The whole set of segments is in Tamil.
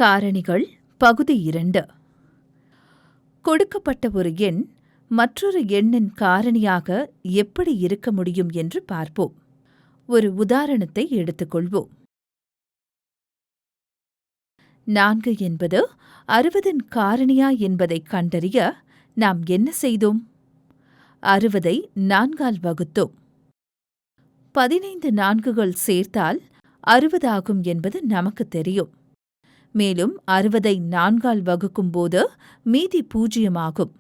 காரணிகள் பகுதி 2. கொடுக்கப்பட்ட ஒரு எண் மற்றொரு எண்ணின் காரணியாக எப்படி இருக்க முடியும் என்று பார்ப்போம். ஒரு உதாரணத்தை எடுத்துக்கொள்வோம். 4 என்பது 60இன் காரணியா என்பதைக் கண்டறிய நாம் என்ன செய்தோம்? 60ஐ 4ஆல் வகுத்தோம். 15 4கள் சேர்த்தால் 60 ஆகும் என்பது நமக்கு தெரியும். மேலும் 60ஐ 4ஆல் வகுக்கும்போது மீதி 0 ஆகும்.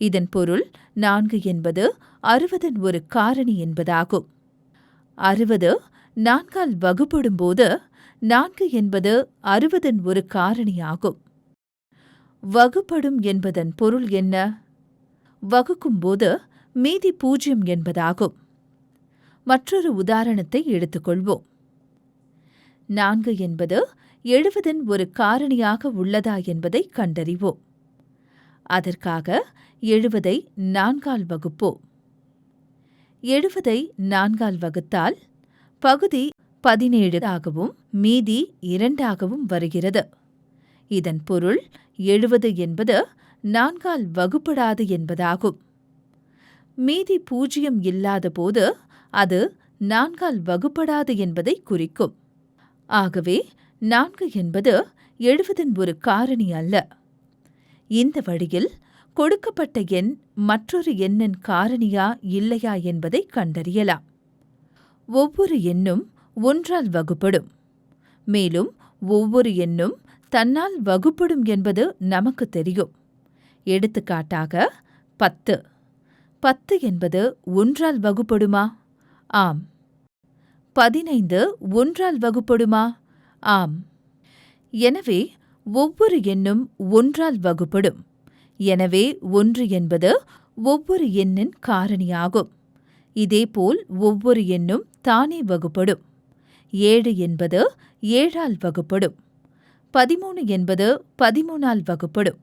இதன் பொருள் 4 என்பது 60இன் ஒரு காரணி என்பதாகும். 60 4ஆல் வகுப்படும்போது 4 என்பது 60இன் ஒரு காரணியாகும். வகுப்படும் என்பதன் பொருள் என்ன? வகுக்கும்போது மீதி 0 என்பதாகும். மற்றொரு உதாரணத்தை எடுத்துக்கொள்வோம். 4 என்பது 70இன் ஒரு காரணியாக உள்ளதா என்பதைக் கண்டறிவோம். அதற்காக 70ஐ 4ஆல் வகுப்போம். 70ஐ 4ஆல் வகுத்தால் பகுதி 17 ஆகவும் மீதி 2 ஆகவும் வருகிறது. இதன் பொருள் 70 என்பது 4ஆல் வகுப்படாது என்பதாகும். மீதி 0 இல்லாதபோது அது 4ஆல் வகுப்படாது என்பதை குறிக்கும். ஆகவே 4 என்பது 70இன் ஒரு காரணி அல்ல. இந்த வழியில் கொடுக்கப்பட்ட எண் மற்றொரு எண்ணின் காரணியா இல்லையா என்பதை கண்டறியலாம். ஒவ்வொரு எண்ணும் 1ஆல் வகுப்படும். மேலும் ஒவ்வொரு எண்ணும் தன்னால் வகுப்படும் என்பது நமக்கு தெரியும். எடுத்துக்காட்டாக 10. 10 என்பது 1ஆல் வகுப்படுமா? ஆம். 15 1ஆல் வகுப்படுமா? ஆம். எனவே ஒவ்வொரு எண்ணும் 1ஆல் வகுப்படும். எனவே 1 என்பது ஒவ்வொரு எண்ணின் காரணியாகும். இதேபோல் ஒவ்வொரு எண்ணும் தானே வகுப்படும். 7 என்பது 7ஆல் வகுப்படும். 13 என்பது 13ஆல் வகுப்படும்.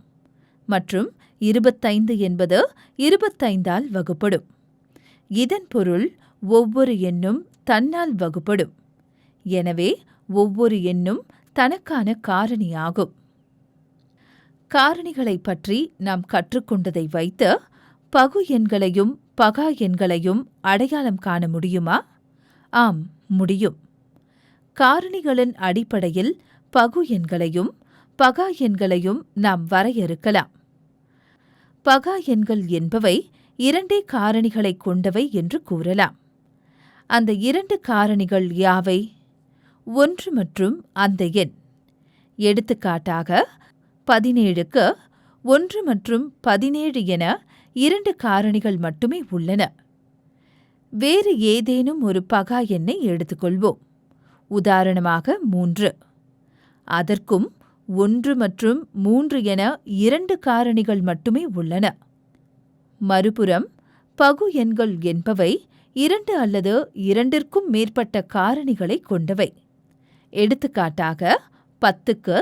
மற்றும் 25 என்பது 25ஆல் வகுப்படும். இதன் பொருள் ஒவ்வொரு எண்ணும் தன்னால் வகுப்படும். எனவே ஒவ்வொரு எண்ணும் தனக்கான காரணியாகும். காரணிகளைப் பற்றி நாம் கற்றுக்கொண்டதை வைத்து பகு எண்களையும் பகா எண்களையும் அடையாளம் காண முடியுமா? ஆம், முடியும். காரணிகளின் அடிப்படையில் பகு எண்களையும் பகா எண்களையும் நாம் வரையறுக்கலாம். பகா எண்கள் என்பவை 2 காரணிகளைக் கொண்டவை என்று கூறலாம். அந்த 2 காரணிகள் யாவை? 1 மற்றும் அந்த எண். எடுத்துக்காட்டாக 17க்கு 1 மற்றும் 17 என 2 காரணிகள் மட்டுமே உள்ளன. வேறு ஏதேனும் ஒரு பகா எண்ணை எடுத்துக்கொள்வோம். உதாரணமாக 3. அதற்கும் 1 மற்றும் 3 என 2 காரணிகள் மட்டுமே உள்ளன. மறுபுறம் பகு எண்கள் என்பவை 2 அல்லது 2ற்கும் மேற்பட்ட காரணிகளை கொண்டவை. எடுத்துக்காட்டாக 10க்கு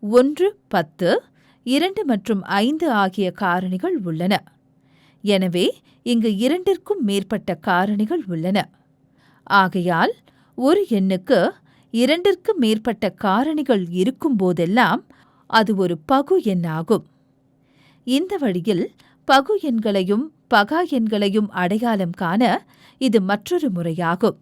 1 10, 2 மற்றும் 5 ஆகிய காரணிகள் உள்ளன. எனவே இங்கு 2ற்கும் மேற்பட்ட காரணிகள் உள்ளன. ஆகையால் ஒரு எண்ணுக்கு 2ற்கு மேற்பட்ட காரணிகள் இருக்கும்போதெல்லாம் அது ஒரு பகு எண்ணாகும். இந்த வழியில் பகு எண்களையும் பகா எண்களையும் அடையாளம் காண இது மற்றொரு முறையாகும்.